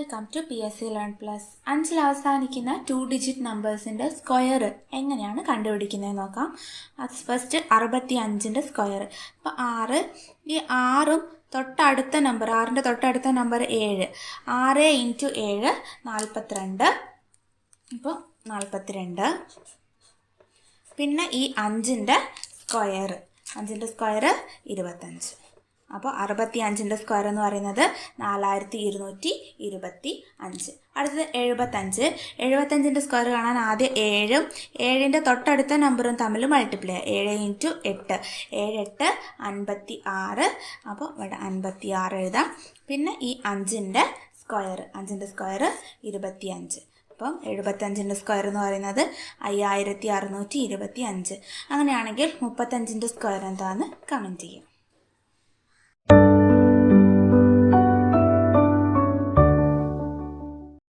Welcome to PSC Learn Plus. 5 അവസാനിക്കുന്ന 2 digit നമ്പേഴ്സിൻ്റെ square എങ്ങനെയാണ് കണ്ടുപിടിക്കുന്നത് നോക്കാം. ഫസ്റ്റ് 65ൻ്റെ സ്ക്വയർ. അപ്പോൾ 6, ഈ 6ഉം തൊട്ടടുത്ത നമ്പർ, 6ൻ്റെ തൊട്ടടുത്ത നമ്പർ 7. 6 × 7 42. അപ്പോൾ 42. പിന്നെ ഈ 5ൻ്റെ സ്ക്വയർ, 5ൻ്റെ സ്ക്വയർ 25. അപ്പോൾ 65ൻ്റെ സ്ക്വയർ എന്ന് പറയുന്നത് 4225. അടുത്തത് 75. 75ൻ്റെ സ്ക്വയർ കാണാൻ ആദ്യം 7ഉം 7ൻ്റെ തൊട്ടടുത്ത നമ്പറും തമ്മിൽ മൾട്ടിപ്ലൈ. 7 × 8, 7 8 56. അപ്പോൾ ഇവിടെ 56 എഴുതാം. പിന്നെ ഈ 5ൻ്റെ സ്ക്വയർ, 5ൻ്റെ സ്ക്വയർ 25. അപ്പം 75ൻ്റെ സ്ക്വയർ എന്ന് പറയുന്നത് 5625. അങ്ങനെയാണെങ്കിൽ 35ൻ്റെ സ്ക്വയർ എന്താണെന്ന് കമൻറ്റ് ചെയ്യാം.